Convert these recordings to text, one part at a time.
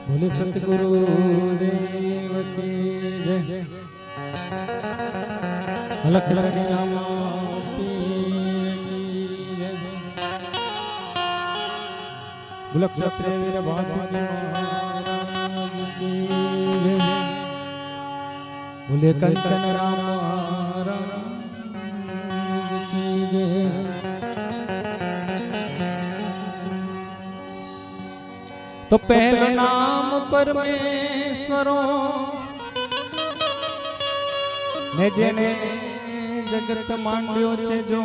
बोले सतगुरु देव की जय। अलग अलग रामा पीर की जय। बोले क्षत्रिय वीर भारती महाराज की जय। बोले कंचन रामा महाराज की जय। तो पहलो नाम परमेश्वरो ने जेने जगत मांड्यो छे जो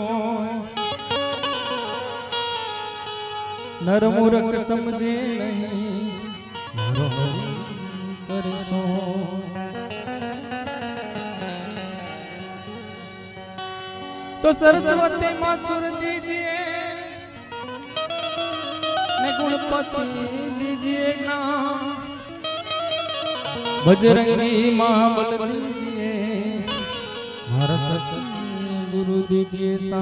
नर मूर्ख समझे नहीं मारो करसो। तो सरस्वती मां सुर दीजिए गुणपति दीजिए ना, बजरंगी महाबल दीजिए, हमारा गुरु दीजिए सा।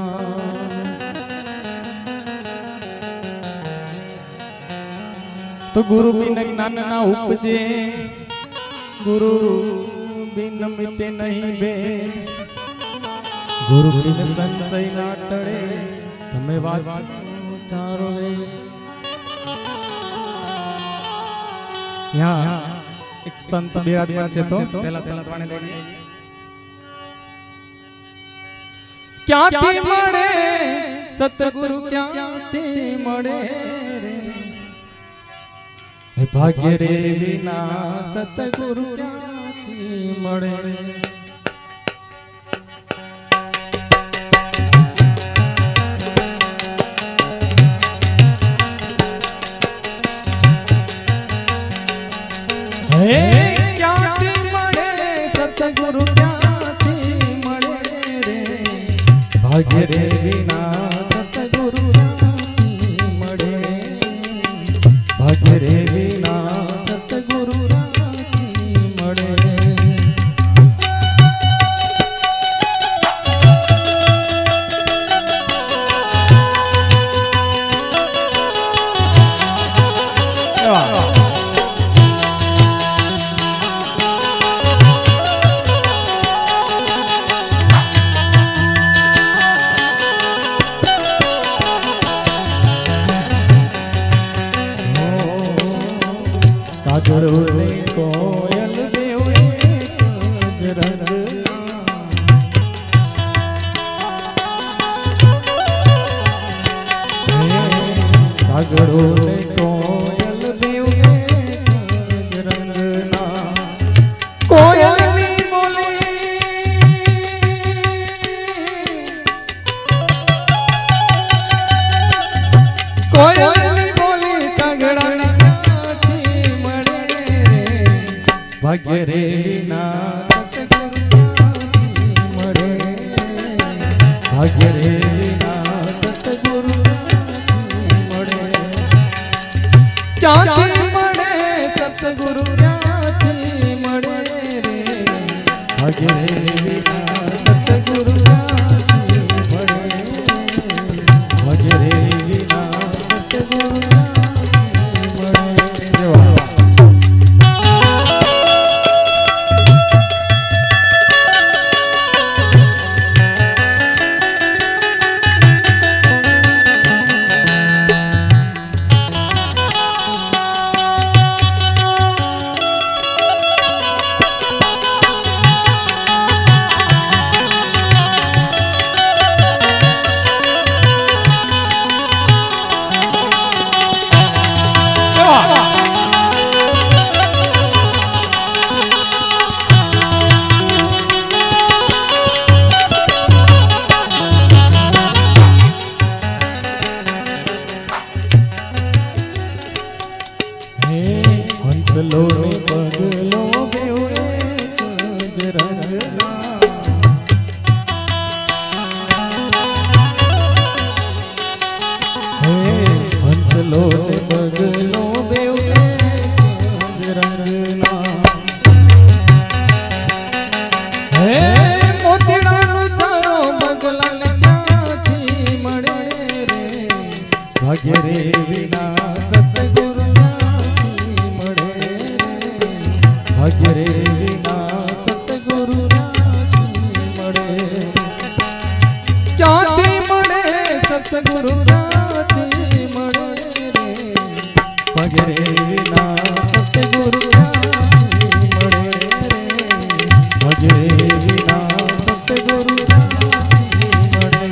तो गुरु बिन ज्ञान ना उपजे, गुरु बिन मिटे नहीं बे, गुरु बिन संशय ना टळे, तमे वाचो चारो वे। यहाँ एक संत विराजमान है, तो पहला संत वाणे लेनी क्या थी मळे सतगुरु क्या थी मळे रे, हे भाग्य रे विना सतगुरु क्या थी मळे रे। क्या थी मळे सतगुरु क्या थी मळे रे, भाग्य रे विना सतगुरु क्या थी मळे, भाग्य रे विना सतगुरु क्या थी मळे। कागड़ोले कोयल देवे रंग, कागड़ोले कोयल देवे रंगना, कोयल नी बोले कोयल नी बोले कागड़ा भाग्य रे विना सतगुरु मळे, भाग्य रे विना सतगुरु मळे। क्या थी मळे सतगुरु क्या थी मळे रे, भाग्य रे विना सतगुरु क्या थी मळे, भाग्य रे विना सतगुरु क्या थी मळे। हंसलो ने पगलो बेवरे रंगना, हंसलो ने पगलो बेवरे रंगना, मोतीड़ा नु चारो बगला ने क्या थी मळे रे, भाग्य रे विना सतगुरु क्या थी मळे। ભજરે વિના સતગુરુ રાથી મળે ક્યાંથી મળે સતગુરુ રાથી મળે રે ભજરે વિના સતગુરુ રાથી મળે રે ભજરે વિના સતગુરુ રાથી મળે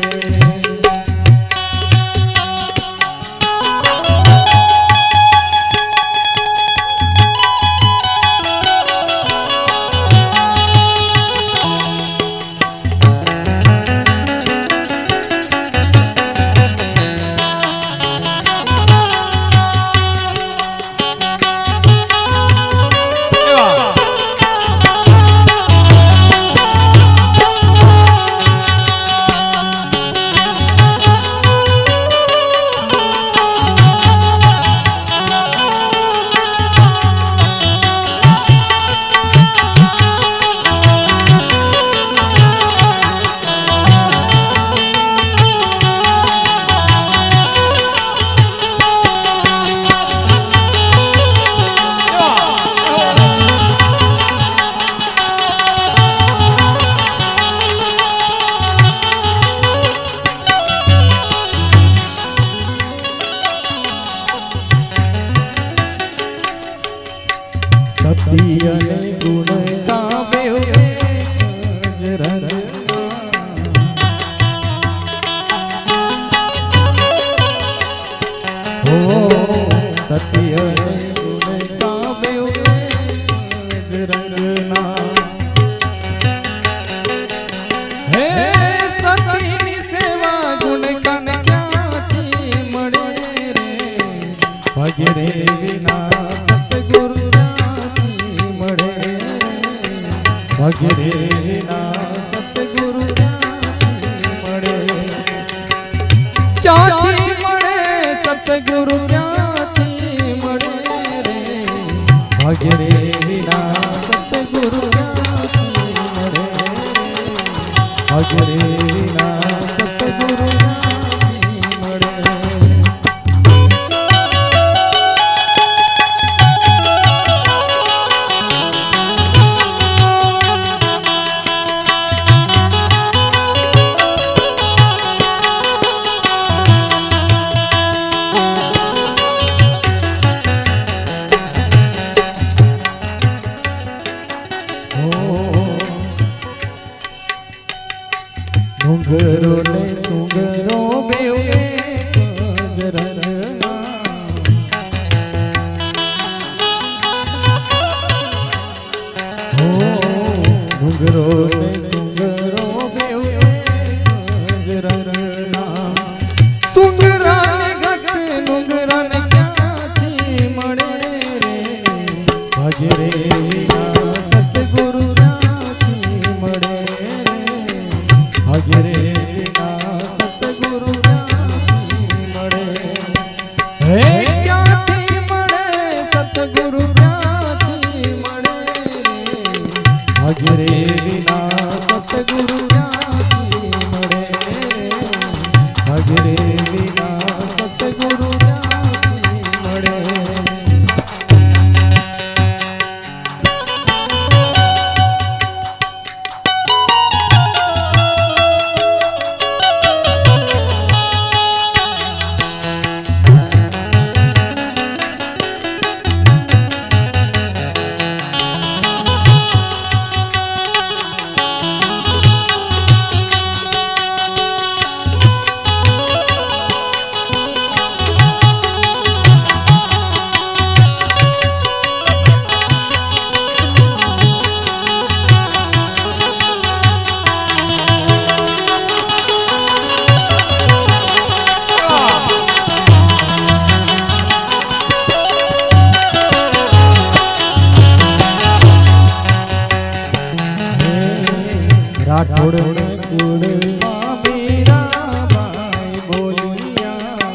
સત્ય અને ગુણ કાવ્યો જ રંગના હો સત્ય અને ગુણ કાવ્યો જ રંગના હે સતીની સેવા ગુણ કન ક્યાંથી મળે રે ભાગ્ય રે વિના સતગુરુ ભાગ્ય રે વિના સતગુરુ રાથી મળે ક્યાંથી મળે સતગુરુ રાથી મળે રે ભાગ્ય રે વિના સતગુરુ રાથી મળે ભાગ્ય રે વિના સતગુરુ રાથી મળે ડુંગરો ને સુંગરો બેવ એક જ રંગના હો ડુંગરો ને સુંગરો બેવ એક જ રંગના સુંગરા ને ગત ડુંગરા ને ક્યાંથી મળે રે ભાગ્ય રે વિના સતગુરુ રાથી મળે ભાગ્ય રે વિના સતગુરુ રાથી મળે હે ક્યાંથી મળે સતગુરુ રાથી મળે ભાગ્ય રે વિના સતગુરુ રાથી મળે ભાગ્ય રે વિના સતગુરુ રાથી મળે રાઠોડ ને કુળમાં મીરાબાઈ બોલિયા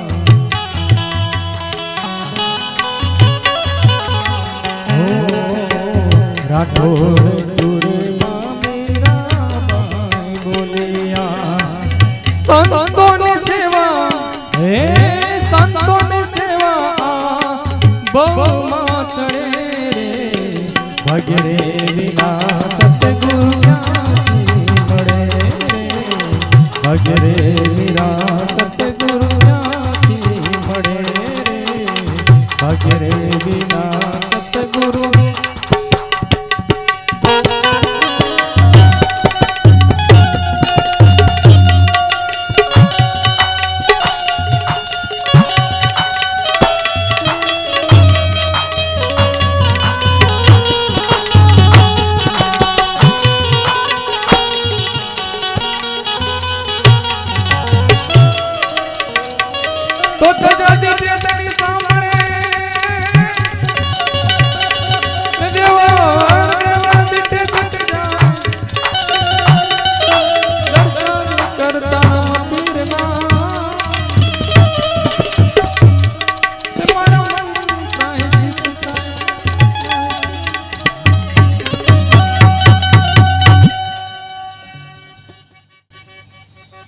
રાઠોડ કુળમાં મીરાબાઈ બોલિયા સંતોની સેવા હે સંતોની સેવા બહુ માતળે રે ભાગ્ય રે વિના સતગુરુ ક્યાંથી મળે રે ભાગ્ય રે વિના સતગુરુ ક્યાંથી મળે રે ભાગ્ય રે વિના